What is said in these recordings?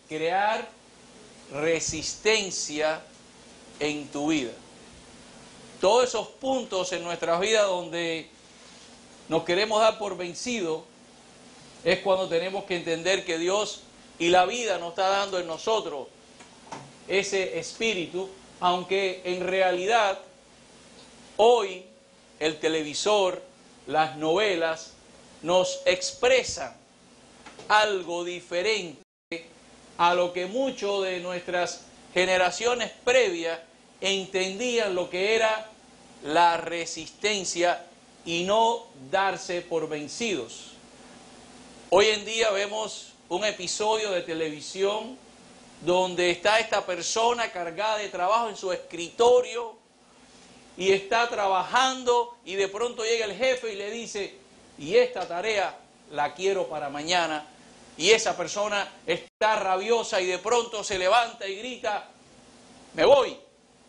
crear resistencia en tu vida. Todos esos puntos en nuestras vidas donde nos queremos dar por vencidos es cuando tenemos que entender que Dios y la vida nos está dando en nosotros ese espíritu, aunque en realidad hoy el televisor, las novelas nos expresan algo diferente a lo que muchos de nuestras generaciones previas entendían lo que era la resistencia y no darse por vencidos. Hoy en día vemos un episodio de televisión donde está esta persona cargada de trabajo en su escritorio y está trabajando y de pronto llega el jefe y le dice, y esta tarea la quiero para mañana, y esa persona está rabiosa y de pronto se levanta y grita, me voy,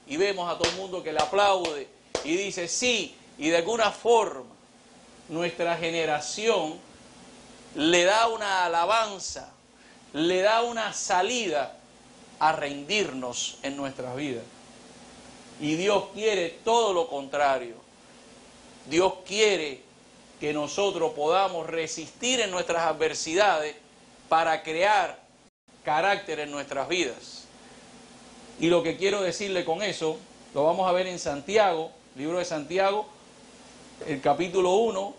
y vemos a todo el mundo que le aplaude y dice sí, y de alguna forma nuestra generación le da una alabanza, le da una salida a rendirnos en nuestras vidas. Y Dios quiere todo lo contrario. Dios quiere que nosotros podamos resistir en nuestras adversidades para crear carácter en nuestras vidas. Y lo que quiero decirle con eso, lo vamos a ver en Santiago, libro de Santiago, el capítulo 1,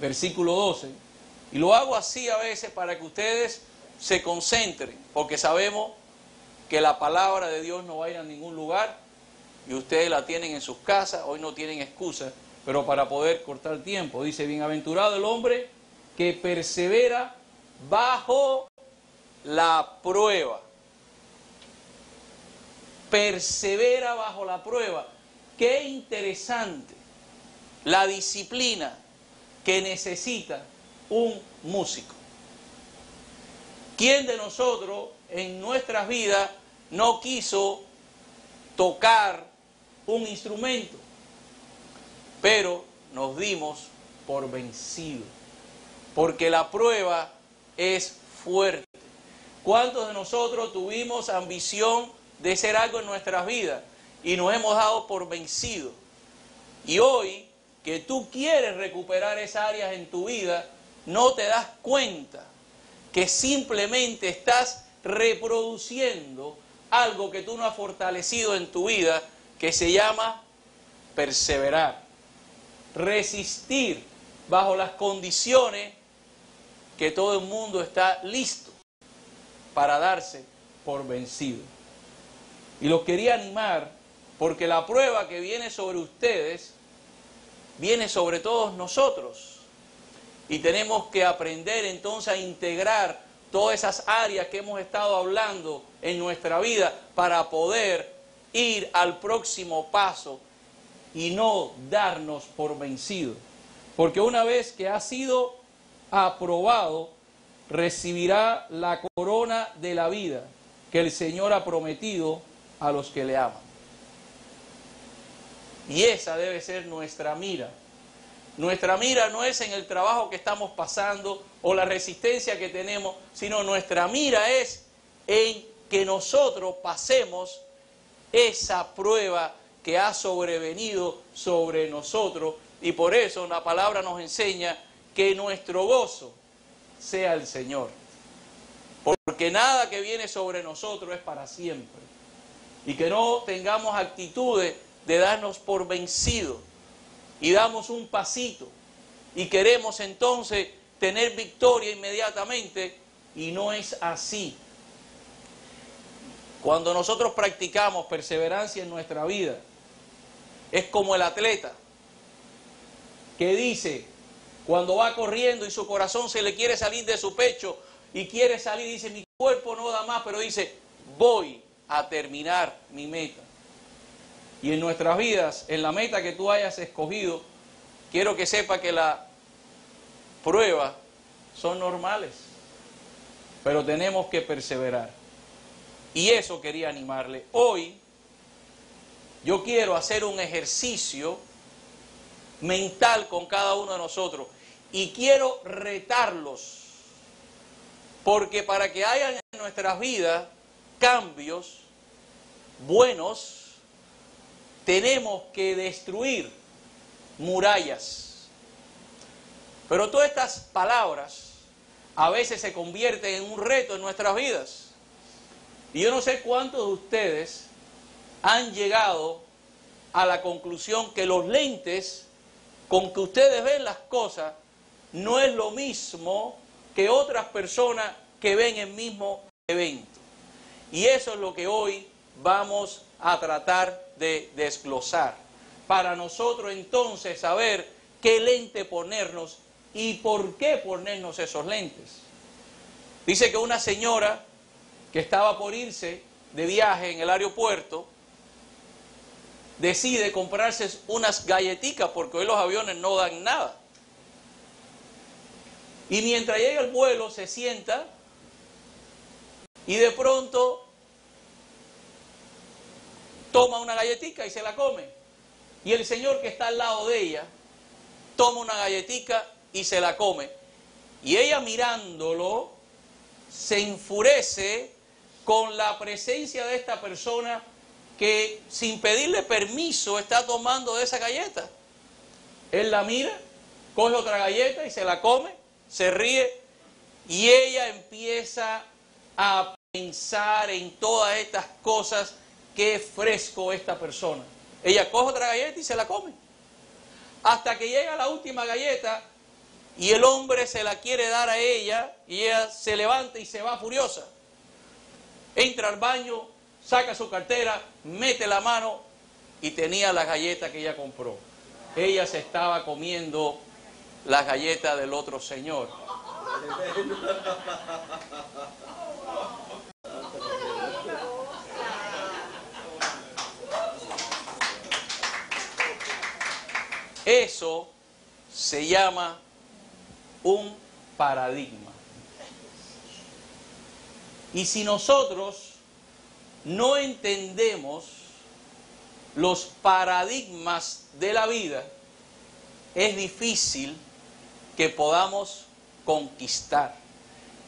versículo 12. Y lo hago así a veces para que ustedes se concentren, porque sabemos que la palabra de Dios no va a ir a ningún lugar y ustedes la tienen en sus casas, hoy no tienen excusa, pero para poder cortar tiempo, dice, bienaventurado el hombre que persevera bajo la prueba. Persevera bajo la prueba. Qué interesante la disciplina que necesita un músico. ¿Quién de nosotros en nuestras vidas no quiso tocar un instrumento? Pero nos dimos por vencidos, porque la prueba es fuerte. ¿Cuántos de nosotros tuvimos ambición de hacer algo en nuestras vidas y nos hemos dado por vencidos? Y hoy que tú quieres recuperar esas áreas en tu vida, no te das cuenta que simplemente estás reproduciendo algo que tú no has fortalecido en tu vida, que se llama perseverar, resistir bajo las condiciones que todo el mundo está listo para darse por vencido. Y los quería animar porque la prueba que viene sobre ustedes viene sobre todos nosotros. Y tenemos que aprender entonces a integrar todas esas áreas que hemos estado hablando en nuestra vida para poder ir al próximo paso y no darnos por vencido. Porque una vez que ha sido aprobado, recibirá la corona de la vida que el Señor ha prometido a los que le aman. Y esa debe ser nuestra mira. Nuestra mira no es en el trabajo que estamos pasando o la resistencia que tenemos, sino nuestra mira es en que nosotros pasemos esa prueba que ha sobrevenido sobre nosotros. Y por eso la palabra nos enseña que nuestro gozo sea el Señor. Porque nada que viene sobre nosotros es para siempre. Y que no tengamos actitudes de darnos por vencidos. Y damos un pasito y queremos entonces tener victoria inmediatamente, y no es así. Cuando nosotros practicamos perseverancia en nuestra vida, es como el atleta que dice, cuando va corriendo y su corazón se le quiere salir de su pecho y quiere salir, dice, mi cuerpo no da más, pero dice, voy a terminar mi meta. Y en nuestras vidas, en la meta que tú hayas escogido, quiero que sepa que las pruebas son normales, pero tenemos que perseverar. Y eso quería animarle. Hoy yo quiero hacer un ejercicio mental con cada uno de nosotros y quiero retarlos Porque para que haya en nuestras vidas cambios buenos, tenemos que destruir murallas. Pero todas estas palabras a veces se convierten en un reto en nuestras vidas. Y yo no sé cuántos de ustedes han llegado a la conclusión que los lentes con que ustedes ven las cosas no es lo mismo que otras personas que ven el mismo evento. Y eso es lo que hoy vamos a tratar de desglosar, para nosotros entonces saber qué lente ponernos y por qué ponernos esos lentes. Dice que una señora que estaba por irse de viaje en el aeropuerto decide comprarse unas galletitas, porque hoy los aviones no dan nada. Y mientras llega el vuelo se sienta y de pronto toma una galletita y se la come. Y el señor que está al lado de ella toma una galletita y se la come. Y ella mirándolo se enfurece con la presencia de esta persona que sin pedirle permiso está tomando de esa galleta. Él la mira, coge otra galleta y se la come, se ríe y ella empieza a pensar en todas estas cosas. Qué fresco esta persona. Ella coge otra galleta y se la come. Hasta que llega la última galleta y el hombre se la quiere dar a ella y ella se levanta y se va furiosa. Entra al baño, saca su cartera, mete la mano y tenía las galletas que ella compró. Ella se estaba comiendo las galletas del otro señor. Eso se llama un paradigma. Y si nosotros no entendemos los paradigmas de la vida, es difícil que podamos conquistar.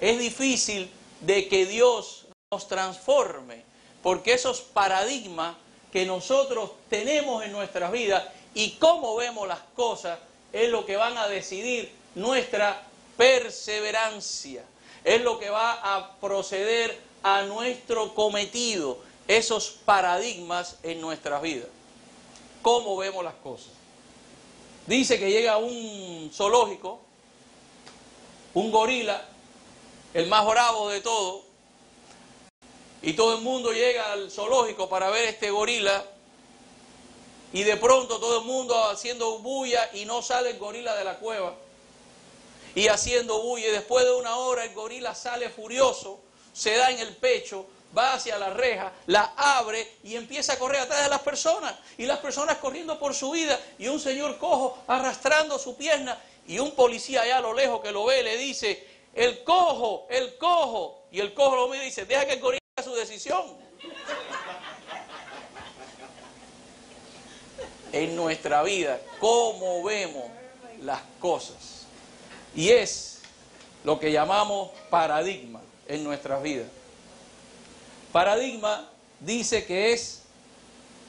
Es difícil de que Dios nos transforme, porque esos paradigmas que nosotros tenemos en nuestras vidas y cómo vemos las cosas es lo que van a decidir nuestra perseverancia, es lo que va a proceder a nuestro cometido, esos paradigmas en nuestras vidas. ¿Cómo vemos las cosas? Dice que llega a un zoológico, un gorila, el más bravo de todo, y todo el mundo llega al zoológico para ver este gorila, y de pronto todo el mundo haciendo bulla y no sale el gorila de la cueva, y haciendo bulla, y después de una hora el gorila sale furioso, se da en el pecho, va hacia la reja, la abre y empieza a correr atrás de las personas, y las personas corriendo por su vida, y un señor cojo arrastrando su pierna, y un policía allá a lo lejos que lo ve le dice, el cojo, y el cojo lo mira y dice, deja que el gorila haga su decisión. En nuestra vida, cómo vemos las cosas, y es lo que llamamos paradigma en nuestras vidas. Paradigma dice que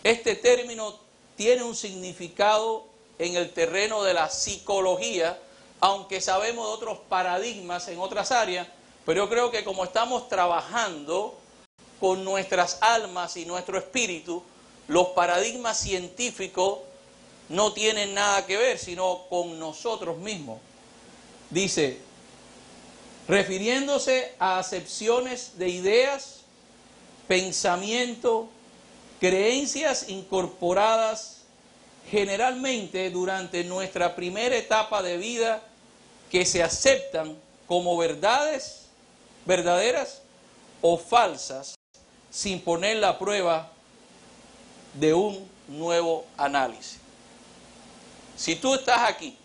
este término tiene un significado en el terreno de la psicología, aunque sabemos de otros paradigmas en otras áreas, pero yo creo que como estamos trabajando con nuestras almas y nuestro espíritu, los paradigmas científicos no tienen nada que ver, sino con nosotros mismos. Dice, refiriéndose a acepciones de ideas, pensamiento, creencias incorporadas generalmente durante nuestra primera etapa de vida que se aceptan como verdaderas o falsas sin poner la prueba de un nuevo análisis. Si tú estás aquí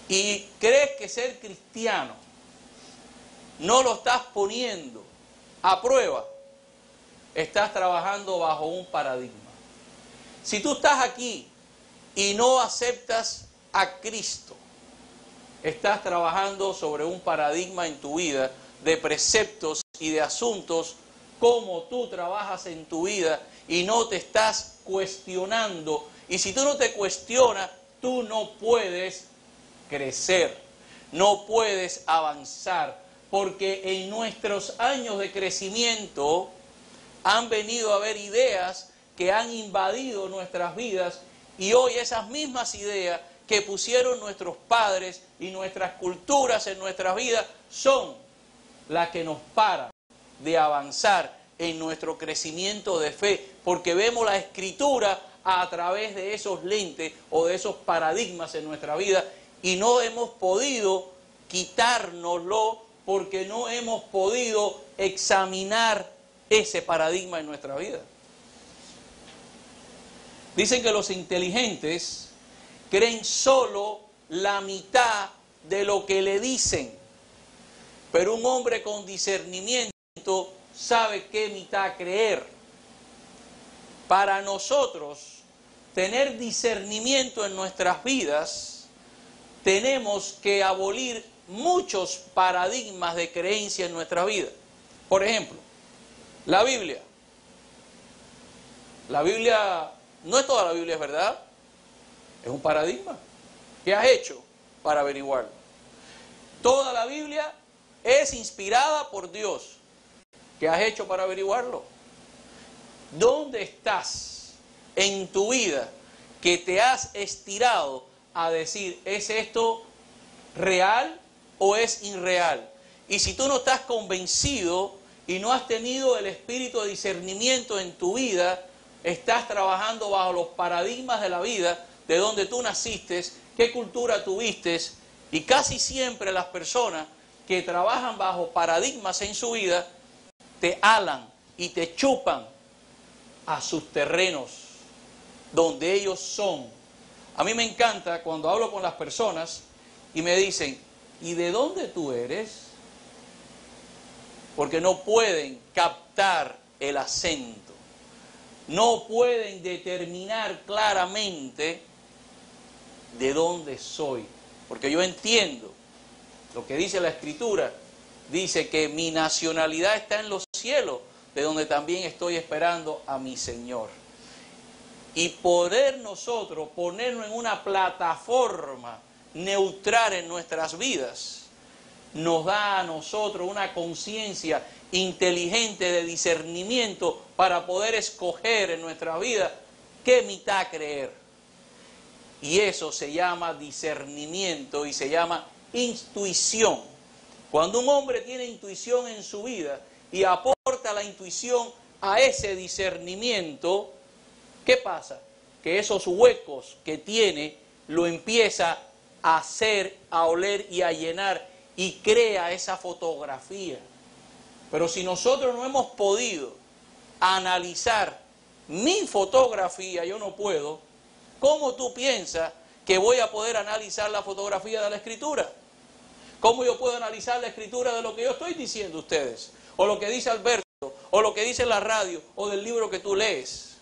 y crees que ser cristiano no lo estás poniendo a prueba, estás trabajando bajo un paradigma. Si tú estás aquí y no aceptas a Cristo, estás trabajando sobre un paradigma en tu vida de preceptos y de asuntos, cómo tú trabajas en tu vida y no te estás cuestionando. Y si tú no te cuestionas, tú no puedes crecer, no puedes avanzar, porque en nuestros años de crecimiento han venido a haber ideas que han invadido nuestras vidas y hoy esas mismas ideas que pusieron nuestros padres y nuestras culturas en nuestras vidas son las que nos paran de avanzar en nuestro crecimiento de fe, porque vemos la Escritura a través de esos lentes o de esos paradigmas en nuestra vida y no hemos podido quitárnoslo porque no hemos podido examinar ese paradigma en nuestra vida. Dicen que los inteligentes creen solo la mitad de lo que le dicen, pero un hombre con discernimiento sabe qué mitad creer. Para nosotros tener discernimiento en nuestras vidas, tenemos que abolir muchos paradigmas de creencia en nuestra vida. Por ejemplo, la Biblia. La Biblia, no es toda la Biblia, es verdad. Es un paradigma. ¿Qué has hecho para averiguarlo? Toda la Biblia es inspirada por Dios. ¿Qué has hecho para averiguarlo? ¿Dónde estás en tu vida que te has estirado a decir, ¿es esto real o es irreal? Y si tú no estás convencido y no has tenido el espíritu de discernimiento en tu vida, estás trabajando bajo los paradigmas de la vida, de donde tú naciste, qué cultura tuviste, y casi siempre las personas que trabajan bajo paradigmas en su vida, te alan y te chupan a sus terrenos, donde ellos son. A mí me encanta cuando hablo con las personas y me dicen, ¿y de dónde tú eres? Porque no pueden captar el acento, no pueden determinar claramente de dónde soy. Porque yo entiendo lo que dice la Escritura, dice que mi nacionalidad está en los cielos, de donde también estoy esperando a mi Señor. Y poder nosotros ponernos en una plataforma neutral en nuestras vidas, nos da a nosotros una conciencia inteligente de discernimiento para poder escoger en nuestra vida qué mitad creer. Y eso se llama discernimiento y se llama intuición. Cuando un hombre tiene intuición en su vida y aporta la intuición a ese discernimiento, ¿qué pasa? Que esos huecos que tiene lo empieza a hacer, a oler y a llenar y crea esa fotografía. Pero si nosotros no hemos podido analizar mi fotografía, yo no puedo, ¿cómo tú piensas que voy a poder analizar la fotografía de la Escritura? ¿Cómo yo puedo analizar la Escritura de lo que yo estoy diciendo a ustedes? O lo que dice Alberto, o lo que dice la radio, o del libro que tú lees.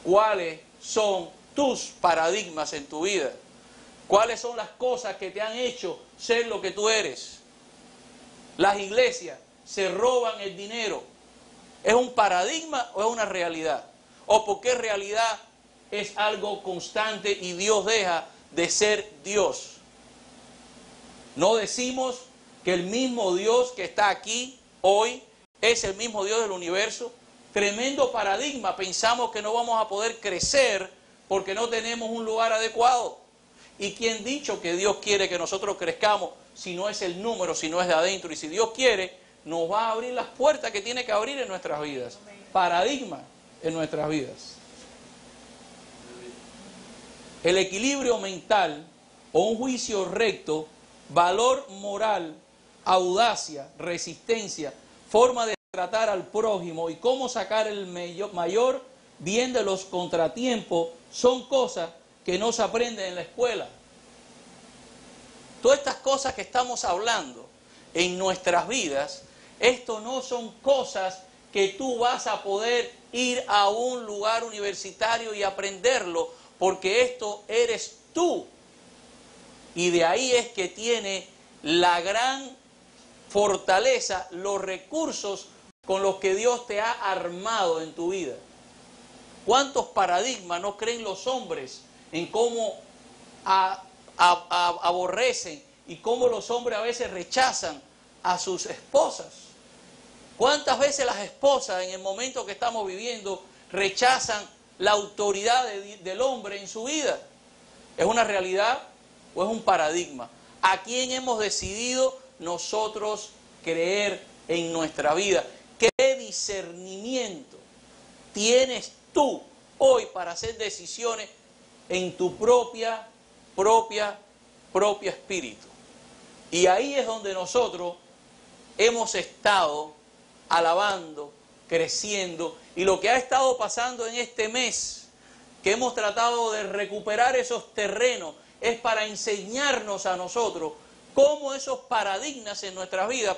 ¿Cuáles son tus paradigmas en tu vida? ¿Cuáles son las cosas que te han hecho ser lo que tú eres? Las iglesias se roban el dinero. ¿Es un paradigma o es una realidad? ¿O por qué realidad es algo constante y Dios deja de ser Dios? No decimos que el mismo Dios que está aquí hoy es el mismo Dios del universo. Tremendo paradigma. Pensamos que no vamos a poder crecer porque no tenemos un lugar adecuado. ¿Y quién dicho que Dios quiere que nosotros crezcamos si no es el número, si no es de adentro? Y si Dios quiere, nos va a abrir las puertas que tiene que abrir en nuestras vidas. Paradigma en nuestras vidas. El equilibrio mental o un juicio recto, valor moral, audacia, resistencia, forma de tratar al prójimo y cómo sacar el mayor bien de los contratiempos son cosas que no se aprenden en la escuela. Todas estas cosas que estamos hablando en nuestras vidas, esto no son cosas que tú vas a poder ir a un lugar universitario y aprenderlo, porque esto eres tú. Y de ahí es que tiene la gran fortaleza, los recursos con los que Dios te ha armado en tu vida. ¿Cuántos paradigmas no creen los hombres en cómo aborrecen y cómo los hombres a veces rechazan a sus esposas? ¿Cuántas veces las esposas en el momento que estamos viviendo rechazan la autoridad del hombre en su vida? ¿Es una realidad o es un paradigma? ¿A quién hemos decidido nosotros creer en nuestra vida? ¿Qué discernimiento tienes tú hoy para hacer decisiones en tu propio espíritu? Y ahí es donde nosotros hemos estado alabando, creciendo, y lo que ha estado pasando en este mes, que hemos tratado de recuperar esos terrenos, es para enseñarnos a nosotros cómo esos paradigmas en nuestras vidas,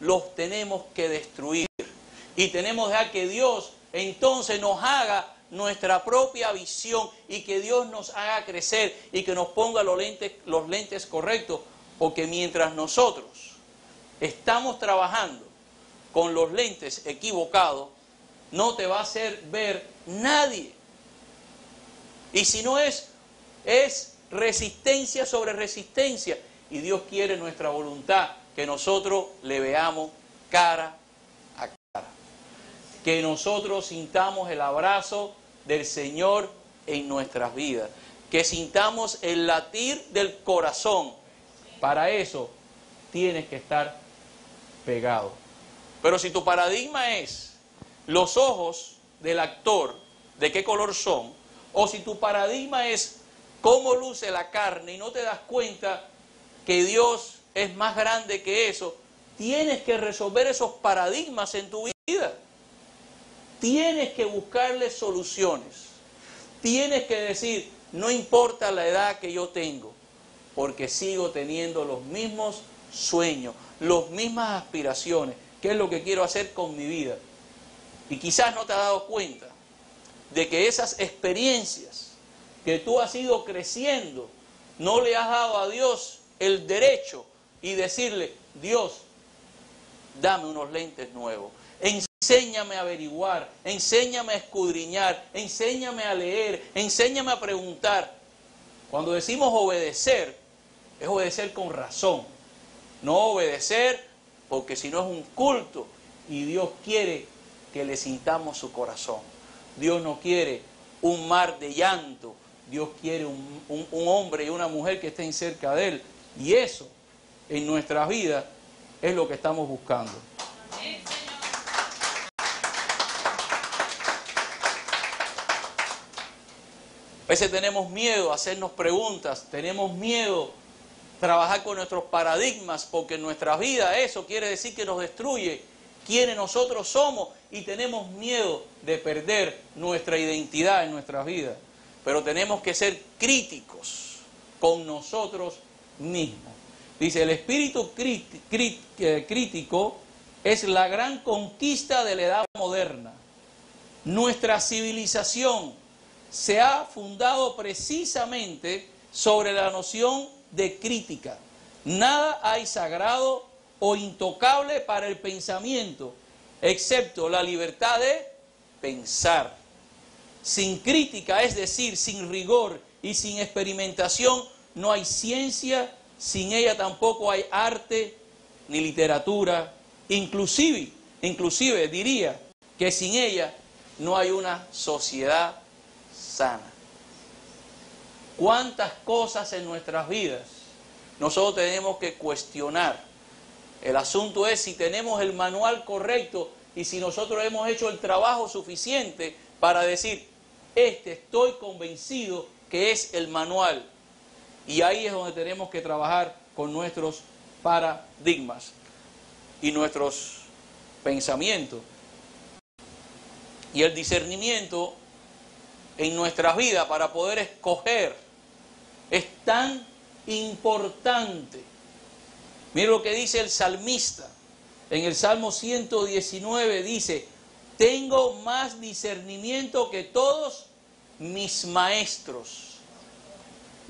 los tenemos que destruir. Y tenemos ya que Dios entonces nos haga nuestra propia visión y que Dios nos haga crecer y que nos ponga los lentes correctos, porque mientras nosotros estamos trabajando con los lentes equivocados, no te va a hacer ver nadie. Y si no es resistencia sobre resistencia. Y Dios quiere nuestra voluntad, que nosotros le veamos cara a cara. Que nosotros sintamos el abrazo del Señor en nuestras vidas. Que sintamos el latir del corazón. Para eso tienes que estar pegado. Pero si tu paradigma es los ojos del actor, de qué color son, o si tu paradigma es cómo luce la carne y no te das cuenta que Dios es más grande que eso, tienes que resolver esos paradigmas en tu vida. Tienes que buscarle soluciones. Tienes que decir, no importa la edad que yo tengo, porque sigo teniendo los mismos sueños, las mismas aspiraciones. ¿Qué es lo que quiero hacer con mi vida? Y quizás no te has dado cuenta de que esas experiencias que tú has ido creciendo, no le has dado a Dios el derecho y decirle, Dios, dame unos lentes nuevos, enséñame a averiguar, enséñame a escudriñar, enséñame a leer, enséñame a preguntar. Cuando decimos obedecer, es obedecer con razón, no obedecer porque si no es un culto y Dios quiere que le sintamos su corazón. Dios no quiere un mar de llanto, Dios quiere un hombre y una mujer que estén cerca de Él. Y eso, en nuestras vidas, es lo que estamos buscando. A veces tenemos miedo a hacernos preguntas, tenemos miedo a trabajar con nuestros paradigmas, porque en nuestras vidas eso quiere decir que nos destruye quiénes nosotros somos y tenemos miedo de perder nuestra identidad en nuestras vidas. Pero tenemos que ser críticos con nosotros mismos. Dice, el espíritu crítico es la gran conquista de la edad moderna. Nuestra civilización se ha fundado precisamente sobre la noción de crítica. Nada hay sagrado o intocable para el pensamiento, excepto la libertad de pensar. Sin crítica, es decir, sin rigor y sin experimentación, no hay ciencia, sin ella tampoco hay arte ni literatura, inclusive diría que sin ella no hay una sociedad sana. ¿Cuántas cosas en nuestras vidas nosotros tenemos que cuestionar? El asunto es si tenemos el manual correcto y si nosotros hemos hecho el trabajo suficiente para decir, estoy convencido que es el manual. Y ahí es donde tenemos que trabajar con nuestros paradigmas y nuestros pensamientos. Y el discernimiento en nuestras vidas para poder escoger es tan importante. Mira lo que dice el salmista. En el Salmo 119 dice, tengo más discernimiento que todos mis maestros.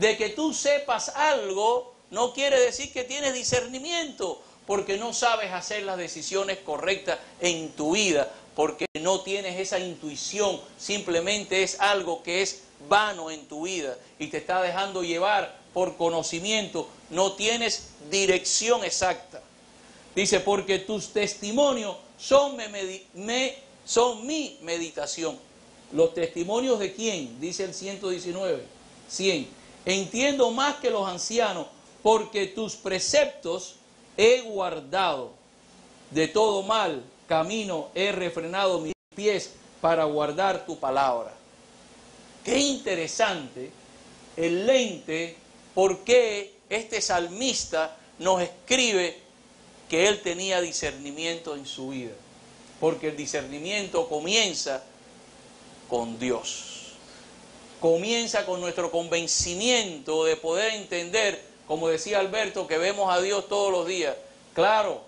De que tú sepas algo no quiere decir que tienes discernimiento, porque no sabes hacer las decisiones correctas en tu vida, porque no tienes esa intuición, simplemente es algo que es vano en tu vida y te está dejando llevar por conocimiento, no tienes dirección exacta. Dice, porque tus testimonios son mi meditación. ¿Los testimonios de quién? Dice el 119, 100. Entiendo más que los ancianos, porque tus preceptos he guardado. De todo mal camino he refrenado mis pies para guardar tu palabra. Qué interesante el lente, porque este salmista nos escribe que él tenía discernimiento en su vida. Porque el discernimiento comienza con Dios. Comienza con nuestro convencimiento de poder entender, como decía Alberto, que vemos a Dios todos los días. Claro,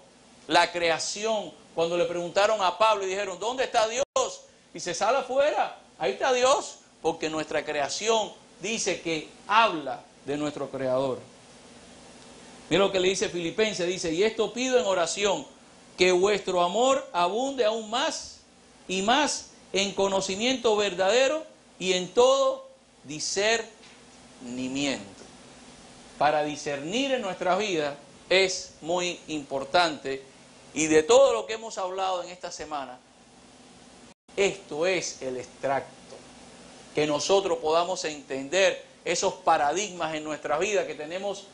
la creación, cuando le preguntaron a Pablo y dijeron, ¿dónde está Dios? Y se sale afuera, ahí está Dios, porque nuestra creación dice que habla de nuestro Creador. Mira lo que le dice Filipenses, dice, y esto pido en oración, que vuestro amor abunde aún más y más en conocimiento verdadero y en todo discernimiento. Para discernir en nuestras vidas es muy importante, y de todo lo que hemos hablado en esta semana, esto es el extracto, que nosotros podamos entender esos paradigmas en nuestra vida que tenemos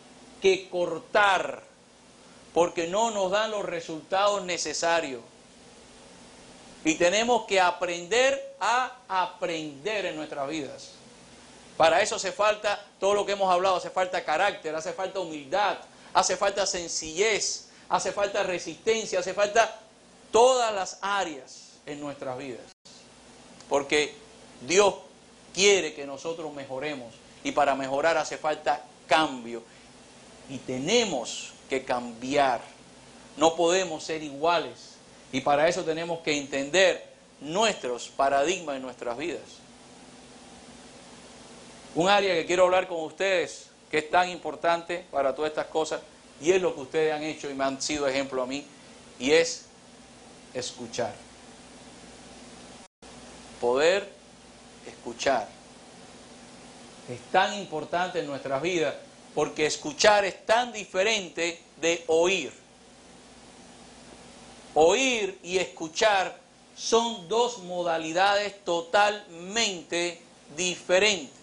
que cortar, porque no nos dan los resultados necesarios. Y tenemos que aprender a aprender en nuestras vidas. Para eso hace falta todo lo que hemos hablado, hace falta carácter, hace falta humildad, hace falta sencillez, hace falta resistencia, hace falta todas las áreas en nuestras vidas. Porque Dios quiere que nosotros mejoremos, y para mejorar hace falta cambio. Y tenemos que cambiar, no podemos ser iguales, y para eso tenemos que entender nuestros paradigmas en nuestras vidas. Un área que quiero hablar con ustedes, que es tan importante para todas estas cosas, y es lo que ustedes han hecho y me han sido ejemplo a mí, y es escuchar. Poder escuchar. Es tan importante en nuestras vidas, porque escuchar es tan diferente de oír. Oír y escuchar son dos modalidades totalmente diferentes.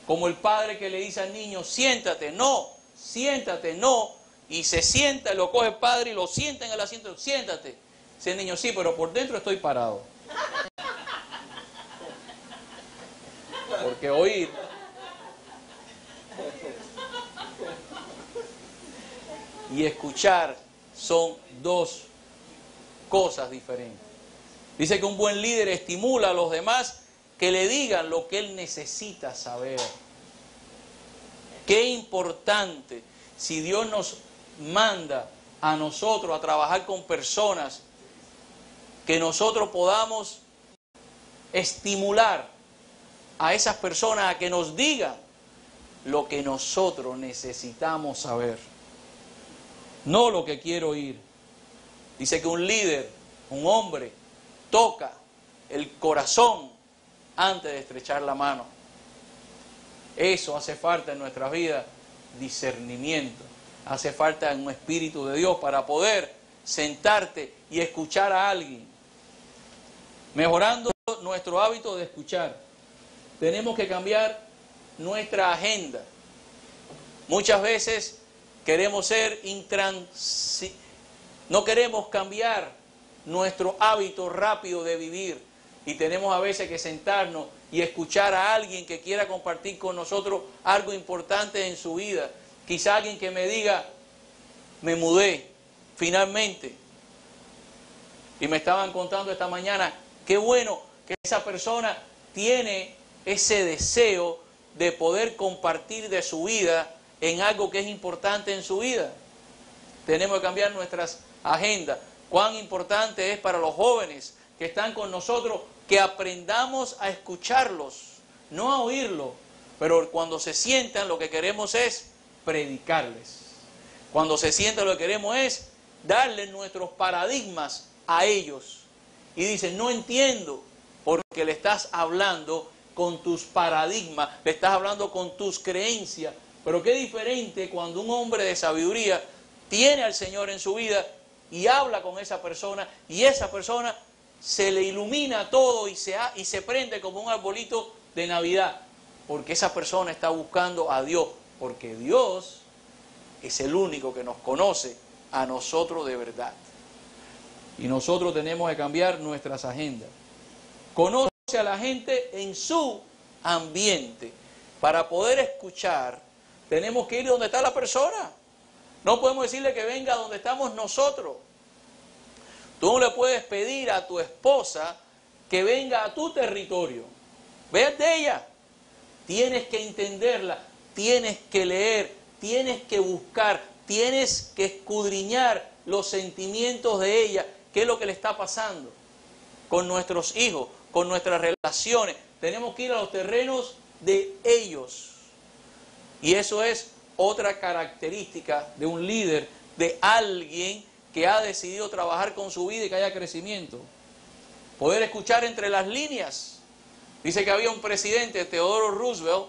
Como el padre que le dice al niño, siéntate, no, y se sienta, lo coge el padre y lo sienta en el asiento, siéntate. Dice el niño, sí, pero por dentro estoy parado. Porque oír y escuchar son dos cosas diferentes. Dice que un buen líder estimula a los demás que le digan lo que él necesita saber. Qué importante, si Dios nos manda a nosotros a trabajar con personas, que nosotros podamos estimular a esas personas a que nos digan lo que nosotros necesitamos saber, no lo que quiero oír. Dice que un líder, un hombre, toca el corazón antes de estrechar la mano. Eso hace falta en nuestras vidas, discernimiento. Hace falta un espíritu de Dios para poder sentarte y escuchar a alguien. Mejorando nuestro hábito de escuchar, tenemos que cambiar nuestra agenda. Muchas veces queremos ser no queremos cambiar nuestro hábito rápido de vivir, y tenemos a veces que sentarnos y escuchar a alguien que quiera compartir con nosotros algo importante en su vida. Quizá alguien que me diga, me mudé finalmente, y me estaban contando esta mañana, qué bueno que esa persona tiene ese deseo de poder compartir de su vida en algo que es importante en su vida. Tenemos que cambiar nuestras agendas. Cuán importante es para los jóvenes que están con nosotros que aprendamos a escucharlos, no a oírlos, pero cuando se sientan lo que queremos es predicarles. Cuando se sientan lo que queremos es darles nuestros paradigmas a ellos. Y dicen, no entiendo, porque le estás hablando con tus paradigmas, le estás hablando con tus creencias. Pero qué diferente cuando un hombre de sabiduría tiene al Señor en su vida y habla con esa persona, y esa persona se le ilumina todo y se prende como un arbolito de Navidad, porque esa persona está buscando a Dios, porque Dios es el único que nos conoce a nosotros de verdad. Y nosotros tenemos que cambiar nuestras agendas. Conoce a la gente en su ambiente. Para poder escuchar, tenemos que ir donde está la persona. No podemos decirle que venga donde estamos nosotros. Tú no le puedes pedir a tu esposa que venga a tu territorio. Ve de ella. Tienes que entenderla, tienes que leer, tienes que buscar, tienes que escudriñar los sentimientos de ella, qué es lo que le está pasando con nuestros hijos, con nuestras relaciones. Tenemos que ir a los terrenos de ellos. Y eso es otra característica de un líder, de alguien que ha decidido trabajar con su vida y que haya crecimiento. Poder escuchar entre las líneas. Dice que había un presidente, Theodore Roosevelt,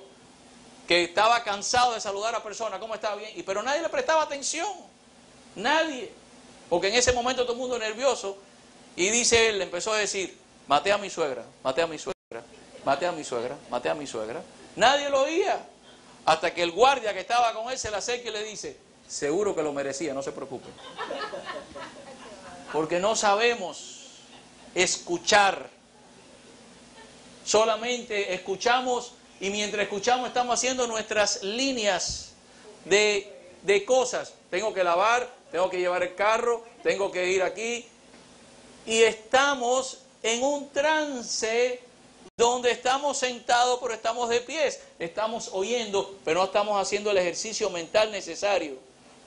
que estaba cansado de saludar a personas, ¿cómo estaba? Bien, pero nadie le prestaba atención. Nadie. Porque en ese momento todo el mundo nervioso. Y dice él, empezó a decir, maté a mi suegra, maté a mi suegra, maté a mi suegra, maté a mi suegra. Nadie lo oía. Hasta que el guardia que estaba con él se le acerca y le dice, seguro que lo merecía, no se preocupe. Porque no sabemos escuchar. Solamente escuchamos y mientras escuchamos estamos haciendo nuestras líneas de cosas. Tengo que lavar, tengo que llevar el carro, tengo que ir aquí. Y estamos en un trance donde estamos sentados pero estamos de pies. Estamos oyendo pero no estamos haciendo el ejercicio mental necesario.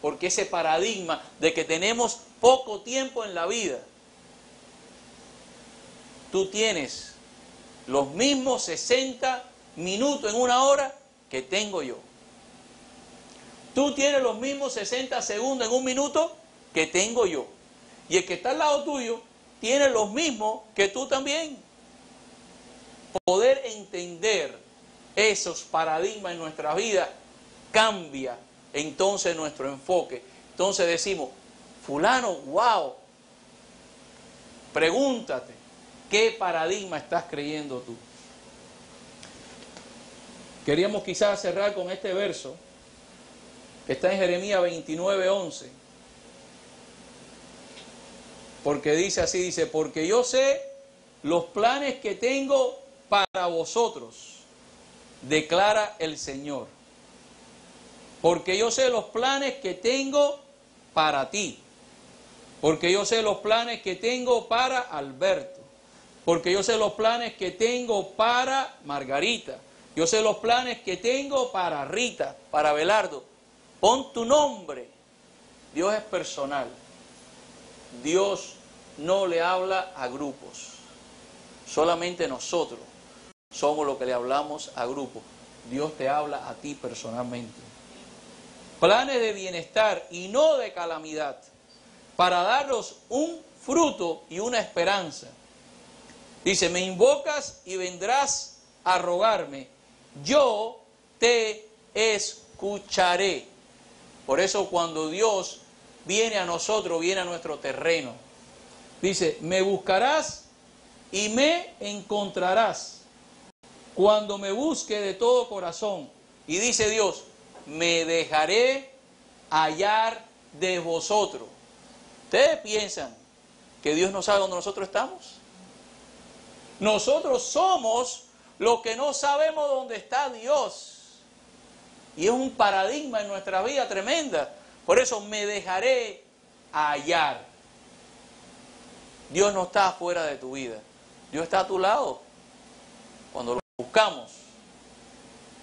Porque ese paradigma de que tenemos poco tiempo en la vida. Tú tienes los mismos 60 minutos en una hora que tengo yo. Tú tienes los mismos 60 segundos en un minuto que tengo yo. Y el que está al lado tuyo tiene los mismos que tú también. Poder entender esos paradigmas en nuestra vida cambia entonces nuestro enfoque. Entonces decimos, fulano, wow, pregúntate, ¿qué paradigma estás creyendo tú? Queríamos quizás cerrar con este verso que está en Jeremías 29:11. Porque dice así, dice, porque yo sé los planes que tengo para vosotros, declara el Señor. Porque yo sé los planes que tengo para ti. Porque yo sé los planes que tengo para Alberto. Porque yo sé los planes que tengo para Margarita. Yo sé los planes que tengo para Rita, para Abelardo. Pon tu nombre. Dios es personal. Dios no le habla a grupos. Solamente nosotros somos los que le hablamos a grupos. Dios te habla a ti personalmente. Planes de bienestar y no de calamidad, para daros un fruto y una esperanza. Dice, me invocas y vendrás a rogarme, yo te escucharé. Por eso cuando Dios viene a nosotros, viene a nuestro terreno. Dice, me buscarás y me encontrarás cuando me busque de todo corazón. Y dice Dios, me dejaré hallar de vosotros. ¿Ustedes piensan que Dios no sabe dónde nosotros estamos? Nosotros somos los que no sabemos dónde está Dios. Y es un paradigma en nuestra vida tremenda. Por eso me dejaré hallar. Dios no está fuera de tu vida. Dios está a tu lado. Cuando lo buscamos,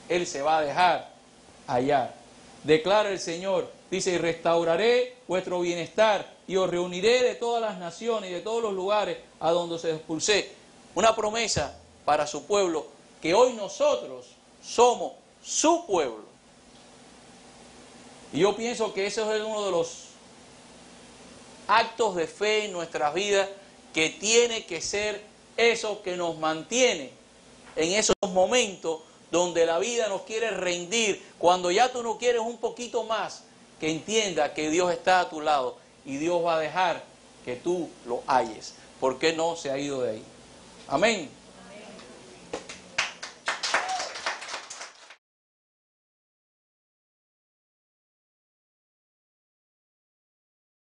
Él se va a dejar hallar. Declara el Señor, dice, y restauraré vuestro bienestar y os reuniré de todas las naciones y de todos los lugares a donde os expulsé. Una promesa para su pueblo, que hoy nosotros somos su pueblo. Y yo pienso que eso es uno de los actos de fe en nuestras vidas, que tiene que ser eso que nos mantiene en esos momentos donde la vida nos quiere rendir, cuando ya tú no quieres un poquito más, que entienda que Dios está a tu lado y Dios va a dejar que tú lo halles, porque no se ha ido de ahí. Amén.